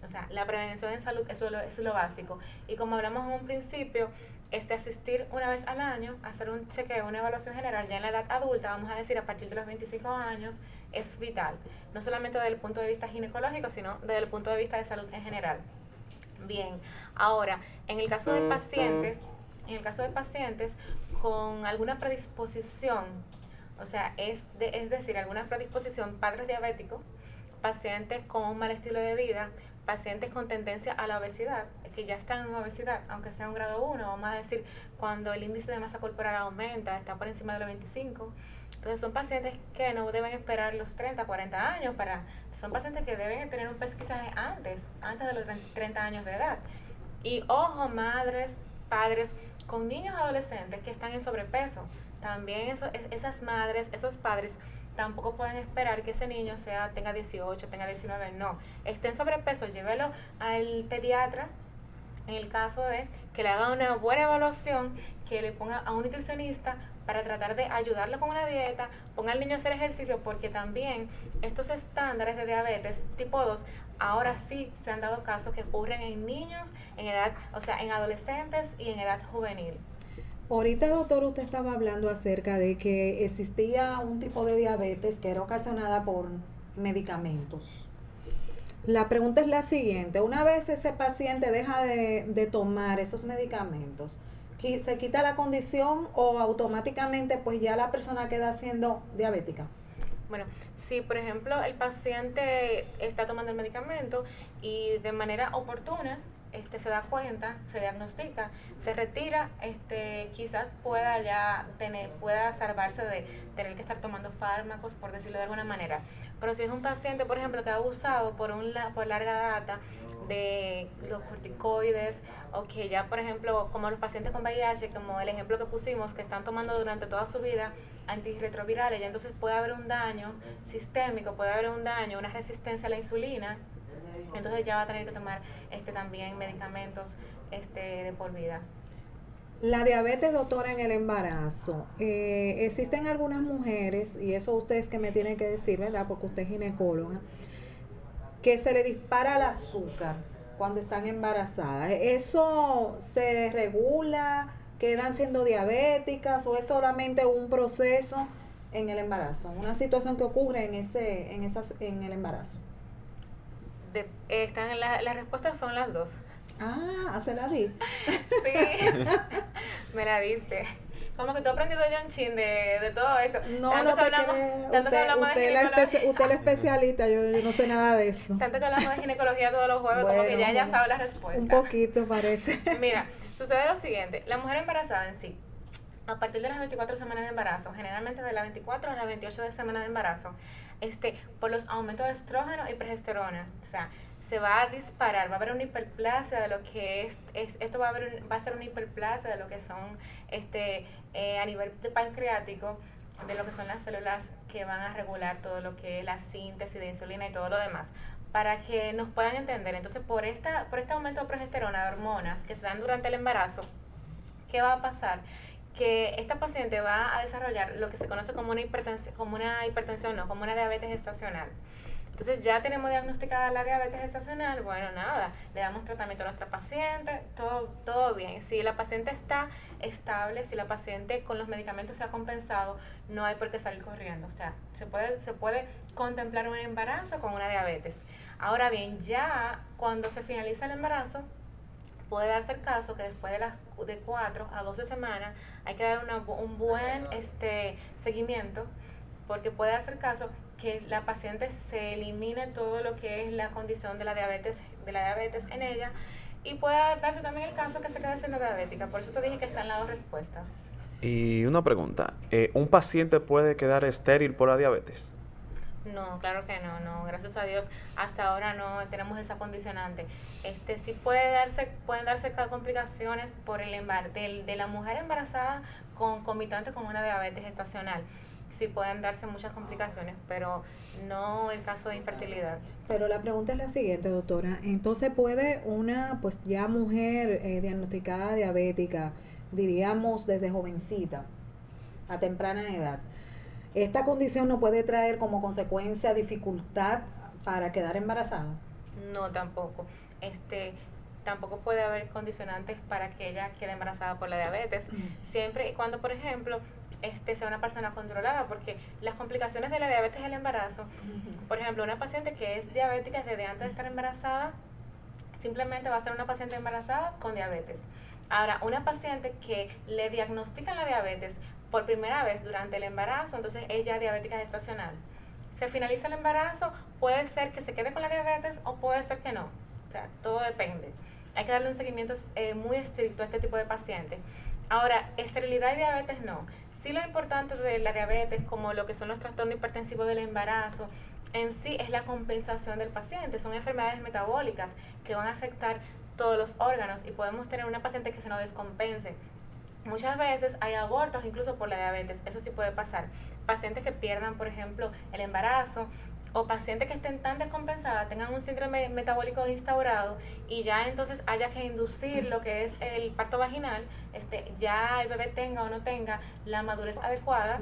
O sea, la prevención en salud eso es lo básico. Y como hablamos en un principio, asistir una vez al año, hacer un chequeo, una evaluación general ya en la edad adulta, vamos a decir a partir de los 25 años, es vital. No solamente desde el punto de vista ginecológico, sino desde el punto de vista de salud en general. Bien, ahora, en el caso de pacientes con alguna predisposición, o sea, es decir, alguna predisposición, padres diabéticos, pacientes con un mal estilo de vida, pacientes con tendencia a la obesidad, que ya están en obesidad, aunque sea un grado 1, vamos a decir, cuando el índice de masa corporal aumenta, está por encima de los 25. Entonces son pacientes que no deben esperar los 30, 40 años, son pacientes que deben tener un pesquisaje antes de los 30 años de edad. Y ojo, madres, padres con niños adolescentes que están en sobrepeso, también esas madres, esos padres, tampoco pueden esperar que ese niño tenga 18, tenga 19, no. Esté en sobrepeso, llévelo al pediatra, en el caso de que le haga una buena evaluación, que le ponga a un nutricionista para tratar de ayudarlo con una dieta, ponga al niño a hacer ejercicio, porque también estos estándares de diabetes tipo 2, ahora sí se han dado casos que ocurren en niños, en edad, o sea, en adolescentes y en edad juvenil. Ahorita, doctor, usted estaba hablando acerca de que existía un tipo de diabetes que era ocasionada por medicamentos. La pregunta es la siguiente: una vez ese paciente deja de tomar esos medicamentos, ¿se quita la condición o automáticamente pues ya la persona queda siendo diabética? Bueno, si por ejemplo el paciente está tomando el medicamento y de manera oportuna se da cuenta, se diagnostica, se retira, quizás pueda salvarse de tener que estar tomando fármacos, por decirlo de alguna manera. Pero si es un paciente, por ejemplo, que ha abusado por larga data de los corticoides, o que ya, por ejemplo, como los pacientes con VIH, como el ejemplo que pusimos, que están tomando durante toda su vida antirretrovirales, ya entonces puede haber un daño sistémico, puede haber un daño, una resistencia a la insulina. Entonces ya va a tener que tomar también medicamentos de por vida. La diabetes, doctora, en el embarazo. Existen algunas mujeres, y eso ustedes que me tienen que decir, ¿verdad? Porque usted es ginecóloga, que se le dispara el azúcar cuando están embarazadas. ¿Eso se regula? ¿Quedan siendo diabéticas o es solamente un proceso en el embarazo? Una situación que ocurre en el embarazo. Las respuestas son las dos. Ah, se la di. Sí, me la diste. Como que tú has aprendido ya un chin de todo esto. No, tanto no que te hablamos, crees. tanto que hablamos de ginecología. Usted es la especialista, yo no sé nada de esto. Tanto que hablamos de ginecología todos los jueves, como que ya sabe la respuesta. Un poquito parece. Mira, sucede lo siguiente, la mujer embarazada en sí, a partir de las 24 semanas de embarazo, generalmente de las 24 a las 28 de semana de embarazo, por los aumentos de estrógeno y progesterona, o sea, se va a disparar, va a haber una hiperplasia de lo que esto va a ser una hiperplasia de lo que son a nivel de pancreático, de lo que son las células que van a regular todo lo que es la síntesis de insulina y todo lo demás, para que nos puedan entender. Entonces, por este aumento de progesterona, de hormonas que se dan durante el embarazo, ¿qué va a pasar? Que esta paciente va a desarrollar lo que se conoce como una diabetes gestacional. Entonces ya tenemos diagnosticada la diabetes gestacional, bueno, nada, le damos tratamiento a nuestra paciente, todo bien. Si la paciente está estable, si la paciente con los medicamentos se ha compensado, no hay por qué salir corriendo. O sea, se puede contemplar un embarazo con una diabetes. Ahora bien, ya cuando se finaliza el embarazo, puede darse el caso que después de 4 a 12 semanas hay que dar un buen seguimiento, porque puede darse el caso que la paciente se elimine todo lo que es la condición de la diabetes en ella, y puede darse también el caso que se quede siendo diabética. Por eso te dije que están las dos respuestas. Y una pregunta, ¿un paciente puede quedar estéril por la diabetes? No, claro que no, gracias a Dios hasta ahora no tenemos esa condicionante. Sí pueden darse complicaciones por de la mujer embarazada concomitante con una diabetes gestacional. Sí pueden darse muchas complicaciones, pero no el caso de infertilidad. Pero la pregunta es la siguiente, doctora. Entonces, ¿puede una pues ya mujer diagnosticada diabética, diríamos desde jovencita, a temprana edad, esta condición no puede traer como consecuencia dificultad para quedar embarazada? No, tampoco. Tampoco puede haber condicionantes para que ella quede embarazada por la diabetes, siempre y cuando, por ejemplo, sea una persona controlada, porque las complicaciones de la diabetes del embarazo, por ejemplo, una paciente que es diabética desde antes de estar embarazada, simplemente va a ser una paciente embarazada con diabetes. Ahora, una paciente que le diagnostican la diabetes por primera vez durante el embarazo, entonces ella es diabética gestacional. Se finaliza el embarazo, puede ser que se quede con la diabetes o puede ser que no. O sea, todo depende. Hay que darle un seguimiento muy estricto a este tipo de pacientes. Ahora, esterilidad y diabetes no. Sí, lo importante de la diabetes, como lo que son los trastornos hipertensivos del embarazo, en sí es la compensación del paciente. Son enfermedades metabólicas que van a afectar todos los órganos y podemos tener una paciente que se nos descompense. Muchas veces hay abortos incluso por la diabetes, eso sí puede pasar. Pacientes que pierdan, por ejemplo, el embarazo, o pacientes que estén tan descompensadas, tengan un síndrome metabólico instaurado y ya entonces haya que inducir lo que es el parto vaginal, ya el bebé tenga o no tenga la madurez adecuada,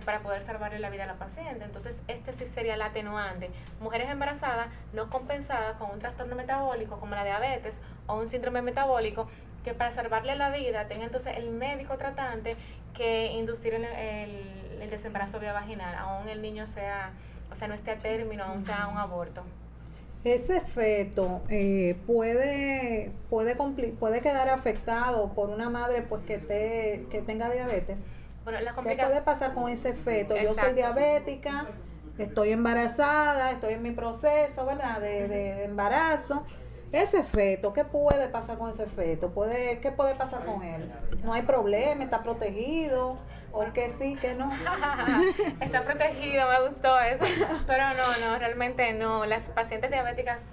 para poder salvarle la vida a la paciente. Entonces, sí sería la atenuante. Mujeres embarazadas no compensadas con un trastorno metabólico como la diabetes o un síndrome metabólico, que para salvarle la vida tenga entonces el médico tratante que inducir el desembarazo vía vaginal, aún el niño no esté a término, aún sea un aborto. Ese feto puede quedar afectado por una madre pues que tenga diabetes. Bueno, ¿Qué puede pasar con ese feto? Exacto. Yo soy diabética, estoy embarazada, estoy en mi proceso, ¿verdad? de embarazo. Ese feto, ¿qué puede pasar con ese feto? ¿Qué puede pasar con él? No hay problema, está protegido, o que sí, que no. Está protegido, me gustó eso. Pero no, realmente no. Las pacientes diabéticas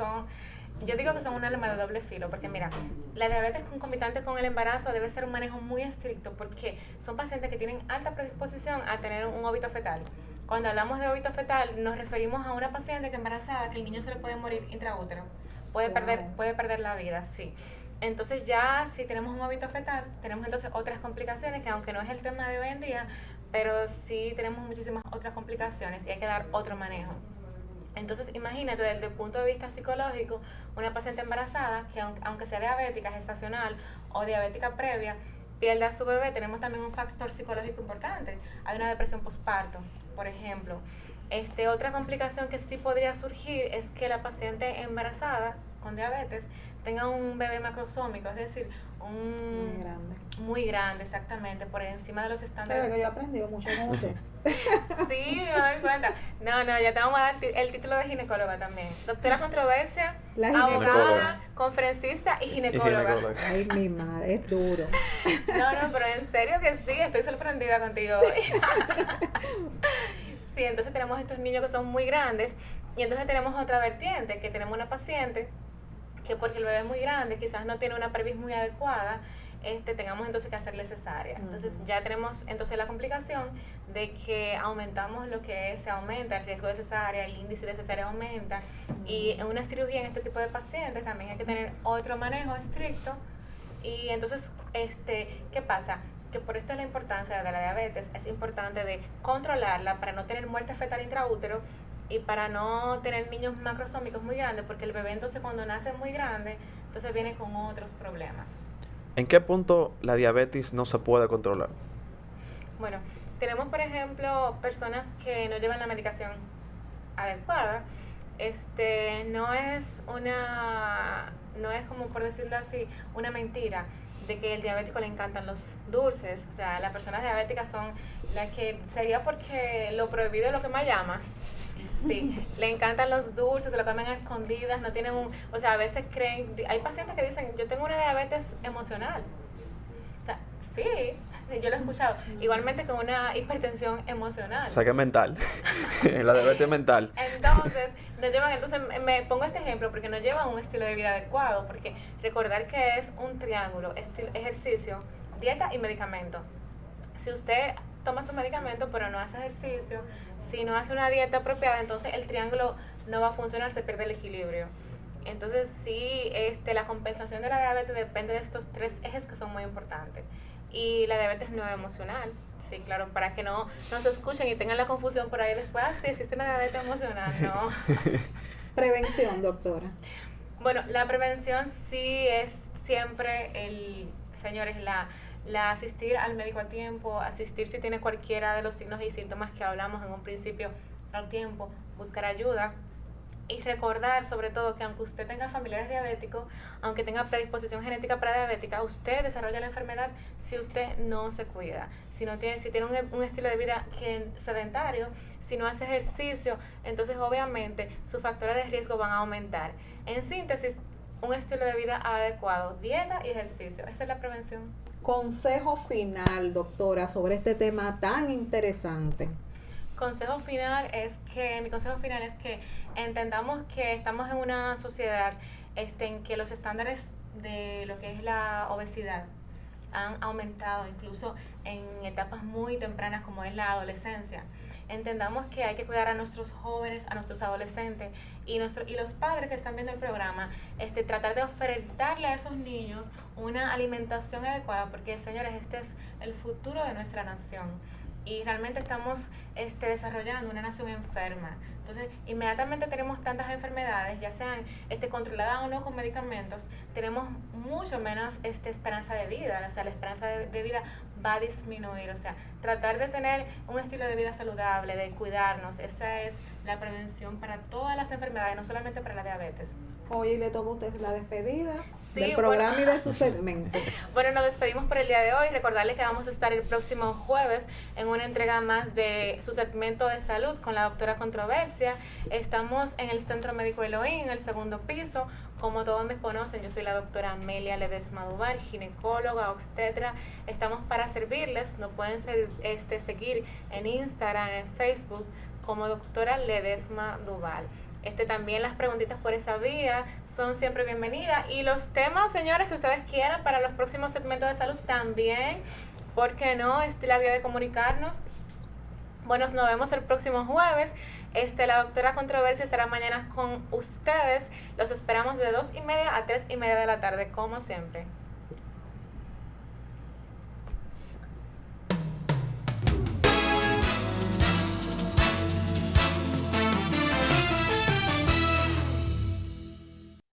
yo digo que son un arma de doble filo, porque mira, la diabetes concomitante con el embarazo debe ser un manejo muy estricto, porque son pacientes que tienen alta predisposición a tener un óbito fetal. Cuando hablamos de óbito fetal, nos referimos a una paciente que embarazada, que el niño se le puede morir intraútero. Puede perder la vida, sí. Entonces ya si tenemos un óbito fetal, tenemos entonces otras complicaciones, que aunque no es el tema de hoy en día, pero sí tenemos muchísimas otras complicaciones y hay que dar otro manejo. Entonces, imagínate desde el punto de vista psicológico, una paciente embarazada que aunque sea diabética gestacional o diabética previa, pierda a su bebé, tenemos también un factor psicológico importante. Hay una depresión postparto, por ejemplo. Otra complicación que sí podría surgir es que la paciente embarazada con diabetes tenga un bebé macrosómico, es decir, muy grande, exactamente, por encima de los estándares. Pero que yo he aprendido mucho con usted. Sí, me doy cuenta. No, ya te vamos a dar el título de ginecóloga también. Doctora Controversia, abogada, conferencista y ginecóloga. Ay, mi madre, es duro. No, pero en serio que sí, estoy sorprendida contigo hoy. Sí, entonces tenemos estos niños que son muy grandes y entonces tenemos otra vertiente, que tenemos una paciente que porque el bebé es muy grande, quizás no tiene una pelvis muy adecuada, tengamos entonces que hacerle cesárea. Entonces ya tenemos entonces la complicación de que aumentamos se aumenta el riesgo de cesárea, el índice de cesárea aumenta, y en una cirugía en este tipo de pacientes también hay que tener otro manejo estricto. Y entonces, ¿qué pasa? Que por esto es la importancia de la diabetes, es importante de controlarla para no tener muerte fetal intraútero y para no tener niños macrosómicos muy grandes, porque el bebé entonces cuando nace muy grande, entonces viene con otros problemas. ¿En qué punto la diabetes no se puede controlar? Bueno, tenemos por ejemplo personas que no llevan la medicación adecuada. No es como por decirlo así, una mentira de que el diabético le encantan los dulces. O sea, las personas diabéticas son las que, sería porque lo prohibido es lo que más llama. Sí, le encantan los dulces, se lo comen a escondidas, no tienen o sea, a veces creen, hay pacientes que dicen, yo tengo una diabetes emocional. O sea, sí, yo lo he escuchado. Igualmente con una hipertensión emocional. O sea, que es mental. La diabetes mental. Entonces, me pongo este ejemplo porque no llevan un estilo de vida adecuado, porque recordar que es un triángulo, ejercicio, dieta y medicamento. Si usted toma su medicamento pero no hace ejercicio, si no hace una dieta apropiada, entonces el triángulo no va a funcionar, se pierde el equilibrio. Entonces sí, la compensación de la diabetes depende de estos 3 ejes que son muy importantes. Y la diabetes no emocional, sí, claro, para que no se escuchen y tengan la confusión por ahí después, sí existe una diabetes emocional, no. Prevención, doctora. Bueno, la prevención sí es siempre señores, la asistir al médico a tiempo, asistir si tiene cualquiera de los signos y síntomas que hablamos en un principio al tiempo, buscar ayuda. Y recordar sobre todo que aunque usted tenga familiares diabéticos, aunque tenga predisposición genética prediabética, usted desarrolla la enfermedad si usted no se cuida, si tiene un estilo de vida sedentario, si no hace ejercicio, entonces obviamente sus factores de riesgo van a aumentar. En síntesis, un estilo de vida adecuado, dieta y ejercicio, esa es la prevención. Consejo final, doctora, sobre este tema tan interesante. Mi consejo final es que entendamos que estamos en una sociedad en que los estándares de lo que es la obesidad han aumentado, incluso en etapas muy tempranas como es la adolescencia. Entendamos que hay que cuidar a nuestros jóvenes, a nuestros adolescentes y los padres que están viendo el programa, tratar de ofertarle a esos niños una alimentación adecuada, porque señores, este es el futuro de nuestra nación. Y realmente estamos desarrollando una nación enferma. Entonces, inmediatamente tenemos tantas enfermedades, ya sean controladas o no con medicamentos, tenemos mucho menos esperanza de vida. O sea, la esperanza de vida va a disminuir. O sea, tratar de tener un estilo de vida saludable, de cuidarnos, esa es la prevención para todas las enfermedades, no solamente para la diabetes. Hoy le toca a usted la despedida del programa y de su segmento. Bueno, nos despedimos por el día de hoy. Recordarles que vamos a estar el próximo jueves en una entrega más de su segmento de salud con la doctora Controversia. Estamos en el Centro Médico Elohim, en el 2º piso. Como todos me conocen, yo soy la doctora Amelia Ledesma Duval, ginecóloga, obstetra. Estamos para servirles. Nos pueden seguir en Instagram, en Facebook, como doctora Ledesma Duval. También las preguntitas por esa vía son siempre bienvenidas. Y los temas, señores, que ustedes quieran para los próximos segmentos de salud también, ¿por qué no? La vía de comunicarnos. Bueno, nos vemos el próximo jueves. La doctora Controversia estará mañana con ustedes. Los esperamos de 2:30 a 3:30 de la tarde, como siempre.